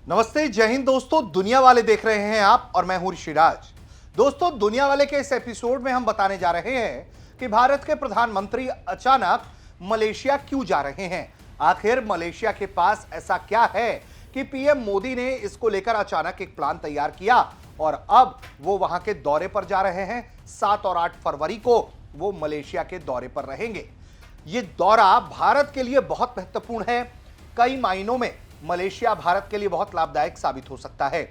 नमस्ते, जय हिंद दोस्तों। दुनिया वाले देख रहे हैं आप और मैं हूं ऋषिराज। दोस्तों, दुनिया वाले के इस एपिसोड में हम बताने जा रहे हैं कि भारत के प्रधानमंत्री अचानक मलेशिया क्यों जा रहे हैं। आखिर मलेशिया के पास ऐसा क्या है कि पीएम मोदी ने इसको लेकर अचानक एक प्लान तैयार किया और अब वो वहां के दौरे पर जा रहे हैं। 7 और 8 फरवरी को वो मलेशिया के दौरे पर रहेंगे। ये दौरा भारत के लिए बहुत महत्वपूर्ण है। कई मायनों में मलेशिया भारत के लिए बहुत लाभदायक साबित हो सकता है।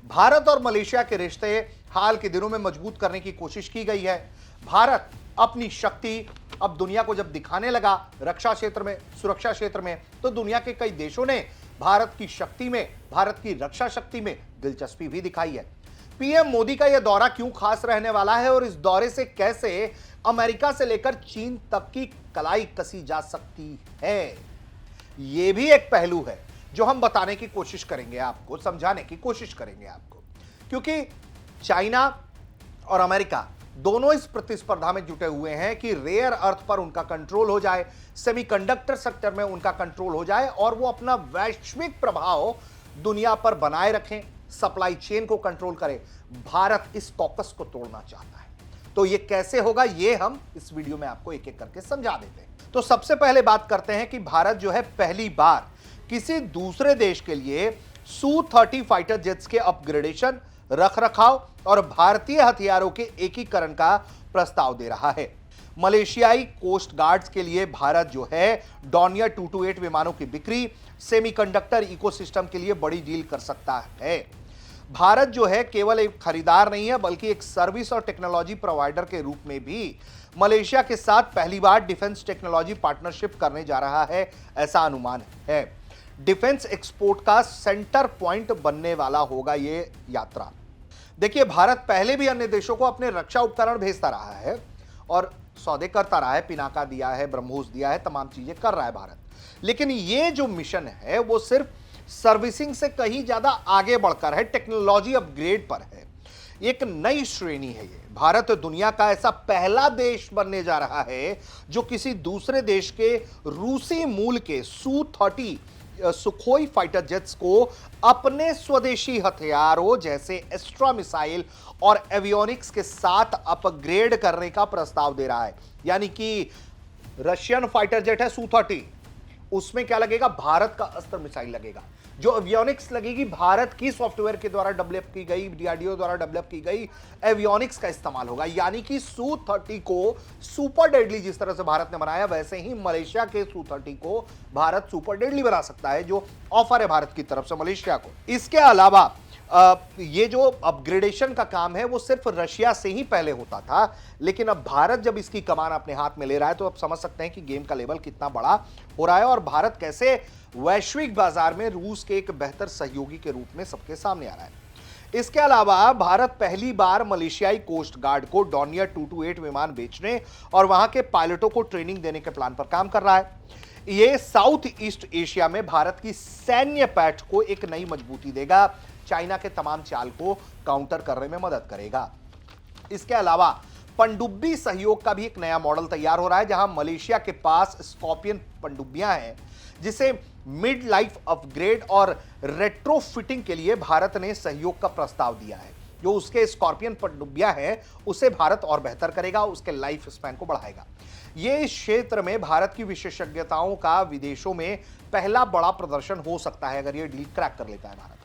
भारत और मलेशिया के रिश्ते हाल के दिनों में मजबूत करने की कोशिश की गई है। भारत अपनी शक्ति अब दुनिया को जब दिखाने लगा रक्षा क्षेत्र में, सुरक्षा क्षेत्र में, तो दुनिया के कई देशों ने भारत की शक्ति में, भारत की रक्षा शक्ति में दिलचस्पी भी दिखाई है। पीएम मोदी का यह दौरा क्यों खास रहने वाला है और इस दौरे से कैसे अमेरिका से लेकर चीन तक की कलाई कसी जा सकती है, यह भी एक पहलू है जो हम बताने की कोशिश करेंगे, आपको समझाने की कोशिश करेंगे आपको। क्योंकि चाइना और अमेरिका दोनों इस प्रतिस्पर्धा में जुटे हुए हैं कि रेयर अर्थ पर उनका कंट्रोल हो जाए, सेमीकंडक्टर सेक्टर में उनका कंट्रोल हो जाए और वो अपना वैश्विक प्रभाव दुनिया पर बनाए रखें, सप्लाई चेन को कंट्रोल करें। भारत इस कॉकस को तोड़ना चाहता है। तो ये कैसे होगा, ये हम इस वीडियो में आपको एक एक करके समझा देते हैं। तो सबसे पहले बात करते हैं कि भारत जो है पहली बार किसी दूसरे देश के लिए Su-30 फाइटर जेट्स के अपग्रेडेशन, रखरखाव और भारतीय हथियारों के एकीकरण का प्रस्ताव दे रहा है। मलेशियाई कोस्ट गार्ड्स के लिए भारत जो है डॉनियर 228 विमानों की बिक्री, सेमीकंडक्टर इकोसिस्टम के लिए बड़ी डील कर सकता है। भारत जो है केवल एक खरीदार नहीं है बल्कि एक सर्विस और टेक्नोलॉजी प्रोवाइडर के रूप में भी मलेशिया के साथ पहली बार डिफेंस टेक्नोलॉजी पार्टनरशिप करने जा रहा है, ऐसा अनुमान है। डिफेंस एक्सपोर्ट का सेंटर पॉइंट बनने वाला होगा ये यात्रा। देखिए, भारत पहले भी अन्य देशों को अपने रक्षा उपकरण भेजता रहा है और सौदे करता रहा है, पिनाका दिया है, ब्रह्मोस दिया है, तमाम चीजें कर रहा है भारत। लेकिन ये जो मिशन है वो सिर्फ सर्विसिंग से कहीं ज्यादा आगे बढ़कर है, टेक्नोलॉजी अपग्रेड पर है। एक नई श्रेणी है ये। भारत दुनिया का ऐसा पहला देश बनने जा रहा है जो किसी दूसरे देश के रूसी मूल के Su-30 सुखोई फाइटर जेट्स को अपने स्वदेशी हथियारों जैसे एस्ट्रा मिसाइल और एवियोनिक्स के साथ अपग्रेड करने का प्रस्ताव दे रहा है। यानी कि रशियन फाइटर जेट है Su-30, उसमें क्या लगेगा, भारत का अस्त्र मिसाइल लगेगा। जो एवियोनिक्स लगेगी भारत की सॉफ्टवेयर के द्वारा डेवलप की गई, डीआरडीओ द्वारा डेवलप की गई एवियोनिक्स का इस्तेमाल होगा। यानी कि Su-30 को सुपर डेडली जिस तरह से भारत ने बनाया, वैसे ही मलेशिया के Su-30 को भारत सुपर डेडली बना सकता है, जो ऑफर है भारत की तरफ से मलेशिया को। इसके अलावा ये जो अपग्रेडेशन का काम है वो सिर्फ रशिया से ही पहले होता था, लेकिन अब भारत जब इसकी कमान अपने हाथ में ले रहा है तो अब समझ सकते हैं कि गेम का लेवल कितना बड़ा हो रहा है और भारत कैसे वैश्विक बाजार में रूस के एक बेहतर सहयोगी के रूप में सबके सामने आ रहा है। इसके अलावा भारत पहली बार मलेशियाई कोस्ट गार्ड को डॉनियर 228 विमान बेचने और वहां के पायलटों को ट्रेनिंग देने के प्लान पर काम कर रहा है। ये साउथ ईस्ट एशिया में भारत की सैन्य पैठ को एक नई मजबूती देगा, चाइना के तमाम चाल को काउंटर करने में मदद करेगा। इसके अलावा पनडुब्बी सहयोग का भी एक नया मॉडल तैयार हो रहा है, जहां मलेशिया के पास स्कॉर्पियन पनडुब्बियां हैं, जिसे मिड लाइफ अपग्रेड और रेट्रोफिटिंग के लिए भारत ने सहयोग का प्रस्ताव दिया है। जो उसके स्कॉर्पियन पनडुब्बियां हैं उसे भारत और बेहतर करेगा, उसके लाइफ स्पैन को बढ़ाएगा। ये इस क्षेत्र में भारत की विशेषज्ञताओं का विदेशों में पहला बड़ा प्रदर्शन हो सकता है अगर ये डील क्रैक कर लेता है भारत।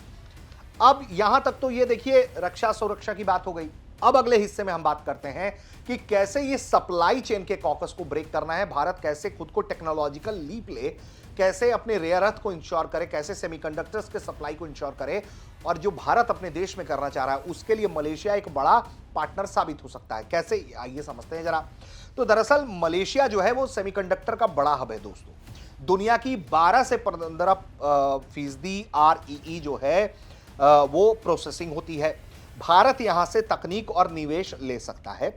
अब यहां तक तो ये देखिए रक्षा सुरक्षा की बात हो गई। अब अगले हिस्से में हम बात करते हैं कि कैसे ये सप्लाई चेन के कॉकस को ब्रेक करना है, भारत कैसे खुद को टेक्नोलॉजिकल लीप ले, कैसे अपने रेयर अर्थ को इंश्योर करे, कैसे सेमीकंडक्टर्स के सप्लाई को इंश्योर करे, और जो भारत अपने देश में करना चाह रहा है उसके लिए मलेशिया एक बड़ा पार्टनर साबित हो सकता है। कैसे, आइए समझते हैं जरा। तो दरअसल मलेशिया जो है वो सेमीकंडक्टर का बड़ा हब है दोस्तों। दुनिया की 12 से 15% REE जो है वो प्रोसेसिंग होती है। भारत यहां से तकनीक और निवेश ले सकता है।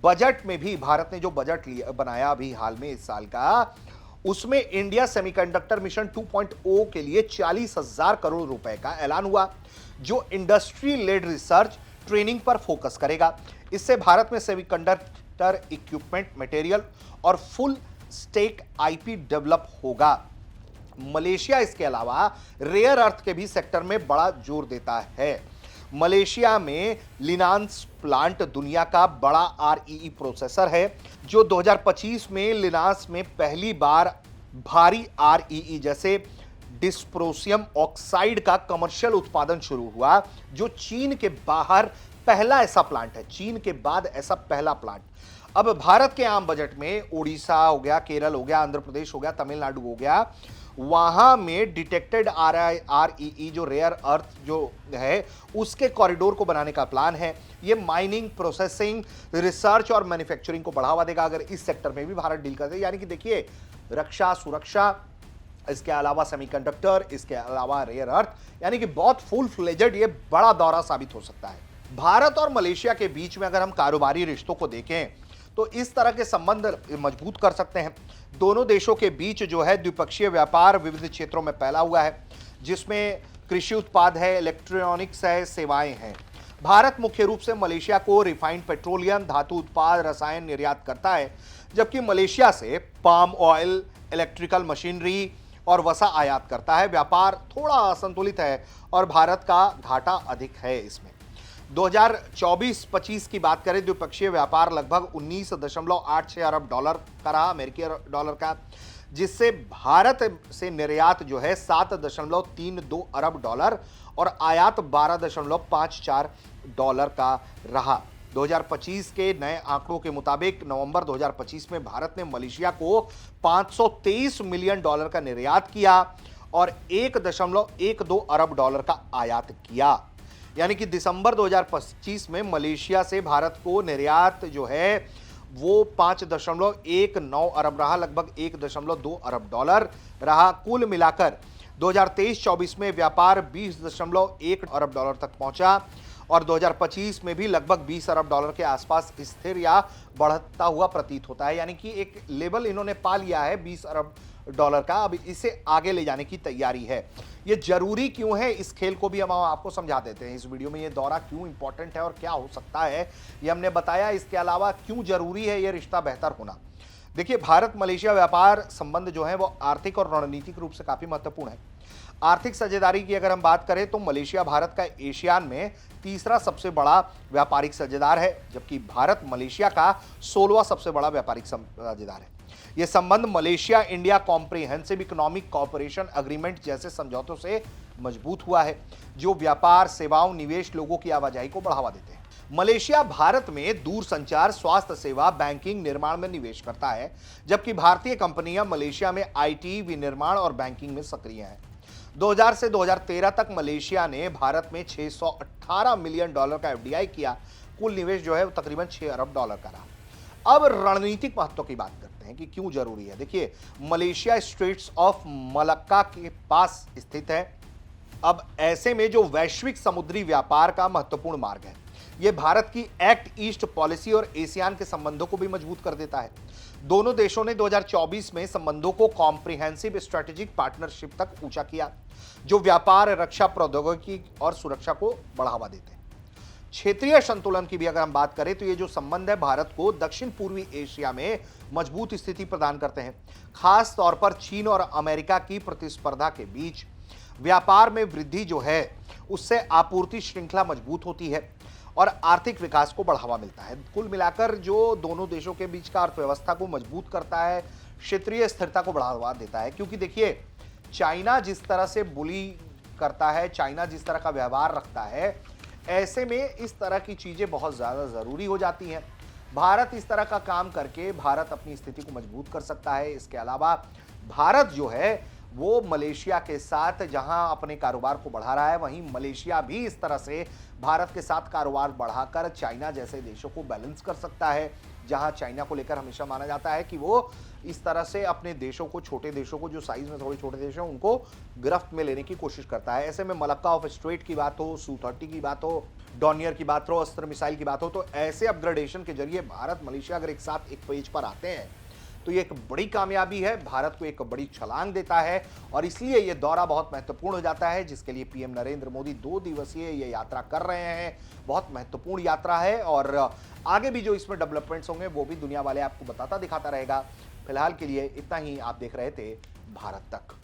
बजट में भी भारत ने जो बजट बनाया अभी हाल में इस साल का, उसमें इंडिया सेमीकंडक्टर मिशन 2.0 के लिए 40,000 करोड़ रुपए का ऐलान हुआ, जो इंडस्ट्री लेड रिसर्च ट्रेनिंग पर फोकस करेगा। इससे भारत में सेमीकंडक्टर इक्विपमेंट, मटेरियल और फुल स्टेक आईपी डेवलप होगा। मलेशिया इसके अलावा रेयर अर्थ के भी सेक्टर में बड़ा जोर देता है। मलेशिया में लिनांस प्लांट दुनिया का बड़ा आरईई प्रोसेसर है, जो 2025 में लिनांस में पहली बार भारी आरईई जैसे डिस्प्रोसियम ऑक्साइड का कमर्शियल उत्पादन शुरू हुआ, जो चीन के बाहर पहला ऐसा प्लांट है। चीन के बाद ऐसा पहला प्लांट। अब भारत के आम बजट में उड़ीसा हो गया, केरल हो गया, आंध्र प्रदेश हो गया, तमिलनाडु हो गया, वहां में डिटेक्टेड आरईई जो रेयर अर्थ जो है उसके कॉरिडोर को बनाने का प्लान है। ये माइनिंग, प्रोसेसिंग, रिसर्च और मैन्युफैक्चरिंग को बढ़ावा देगा अगर इस सेक्टर में भी भारत डील करते। यानी कि देखिए, रक्षा, सुरक्षा, इसके अलावा सेमीकंडक्टर, इसके अलावा रेयर अर्थ, यानी कि बहुत फुल फ्लेजेड ये बड़ा दौरा साबित हो सकता है। भारत और मलेशिया के बीच में अगर हम कारोबारी रिश्तों को देखें तो इस तरह के संबंध मजबूत कर सकते हैं। दोनों देशों के बीच जो है द्विपक्षीय व्यापार विविध क्षेत्रों में फैला हुआ है, जिसमें कृषि उत्पाद है, इलेक्ट्रॉनिक्स है, सेवाएं हैं। भारत मुख्य रूप से मलेशिया को रिफाइंड पेट्रोलियम, धातु उत्पाद, रसायन निर्यात करता है, जबकि मलेशिया से पाम ऑयल, इलेक्ट्रिकल मशीनरी और वसा आयात करता है। व्यापार थोड़ा असंतुलित है और भारत का घाटा अधिक है इसमें। 2024-25 की बात करें, द्विपक्षीय व्यापार लगभग 19.86 अरब डॉलर का रहा, अमेरिकी डॉलर का, जिससे भारत से निर्यात जो है 7.32 अरब डॉलर और आयात 12.54 डॉलर का रहा। 2025 के नए आंकड़ों के मुताबिक नवंबर 2025 में भारत ने मलेशिया को 523 मिलियन डॉलर का निर्यात किया और 1.12 अरब डॉलर का आयात किया। यानी कि दिसंबर 2025 में मलेशिया से भारत को निर्यात जो है वो 5.19 अरब रहा, लगभग 1.2 अरब डॉलर रहा। कुल मिलाकर 2023-24 में व्यापार 20.1 अरब डॉलर तक पहुंचा और 2025 में भी लगभग 20 अरब डॉलर के आसपास स्थिर या बढ़ता हुआ प्रतीत होता है। यानी कि एक लेवल इन्होंने पा लिया है 20 अरब डॉलर का, अब इसे आगे ले जाने की तैयारी है। ये जरूरी क्यों है, इस खेल को भी हम आपको समझा देते हैं इस वीडियो में। ये दौरा क्यों इंपॉर्टेंट है और क्या हो सकता है ये हमने बताया। इसके अलावा क्यों जरूरी है ये रिश्ता बेहतर होना। देखिए, भारत मलेशिया व्यापार संबंध जो है वो आर्थिक और रणनीतिक रूप से काफी महत्वपूर्ण है। आर्थिक साझेदारी की अगर हम बात करें तो मलेशिया भारत का एशियान में तीसरा सबसे बड़ा व्यापारिक साझेदार है, जबकि भारत मलेशिया का 16वां सबसे बड़ा व्यापारिक साझेदार है। यह संबंध Malaysia India comprehensive economic corporation agreement जैसे समझौतों से मजबूत हुआ है, जो व्यापार, सेवाओं, निवेश, लोगों की आवाजाही को बढ़ावा देते हैं। मलेशिया भारत में दूरसंचार, स्वास्थ्य सेवा, बैंकिंग, निर्माण में निवेश करता है, जबकि भारतीय कंपनियां मलेशिया में आईटी, विनिर्माण और बैंकिंग में सक्रिय हैं। 2000 से 2013 तक मलेशिया ने भारत में 618 मिलियन डॉलर का एफडीआई किया। कुल निवेश जो है वो तकरीबन 6 अरब डॉलर का रहा। अब रणनीतिक महत्व की बात करते हैं कि क्यों जरूरी है। देखिए, मलेशिया स्ट्रेट्स ऑफ मलक्का के पास स्थित है। अब ऐसे में जो वैश्विक समुद्री व्यापार का महत्वपूर्ण मार्ग है, यह भारत की एक्ट ईस्ट पॉलिसी और एशियान के संबंधों को भी मजबूत कर देता है। दोनों देशों ने 2024 में संबंधों को कॉम्प्रिहेंसिव स्ट्रेटेजिक पार्टनरशिप तक ऊंचा किया, जो व्यापार, रक्षा, प्रौद्योगिकी और सुरक्षा को बढ़ावा देते हैं। क्षेत्रीय संतुलन की भी अगर हम बात करें तो ये जो संबंध है भारत को दक्षिण पूर्वी एशिया में मजबूत स्थिति प्रदान करते हैं। खास तौर पर चीन और अमेरिका की प्रतिस्पर्धा के बीच व्यापार में वृद्धि जो है उससे आपूर्ति श्रृंखला मजबूत होती है और आर्थिक विकास को बढ़ावा मिलता है। कुल मिलाकर जो दोनों देशों के बीच का अर्थव्यवस्था को मजबूत करता है, क्षेत्रीय स्थिरता को बढ़ावा देता है। क्योंकि देखिए, चाइना जिस तरह से बुली करता है, चाइना जिस तरह का व्यवहार रखता है, ऐसे में इस तरह की चीजें बहुत ज्यादा जरूरी हो जाती हैं। भारत इस तरह का काम करके भारत अपनी स्थिति को मजबूत कर सकता है। इसके अलावा भारत जो है वो मलेशिया के साथ जहां अपने कारोबार को बढ़ा रहा है, वहीं मलेशिया भी इस तरह से भारत के साथ कारोबार बढ़ाकर चाइना जैसे देशों को बैलेंस कर सकता है, जहां चाइना को लेकर हमेशा माना जाता है कि वो इस तरह से अपने देशों को, छोटे देशों को जो साइज में थोड़े छोटे देश हैं, उनको गिरफ्त में लेने की कोशिश करता है। ऐसे में मलक्का ऑफ स्ट्रेट की बात हो, सू-30 की बात हो, डॉनियर की बात हो, अस्त्र मिसाइल की बात हो, तो ऐसे अपग्रेडेशन के जरिए भारत मलेशिया अगर एक साथ एक पेज पर आते हैं तो ये एक बड़ी कामयाबी है, भारत को एक बड़ी छलांग देता है और इसलिए ये दौरा बहुत महत्वपूर्ण हो जाता है, जिसके लिए पीएम नरेंद्र मोदी 2 दिवसीय ये यात्रा कर रहे हैं। बहुत महत्वपूर्ण यात्रा है और आगे भी जो इसमें डेवलपमेंट्स होंगे वो भी दुनिया वाले आपको बताता दिखाता रहेगा। फिलहाल के लिए इतना ही। आप देख रहे थे भारत तक।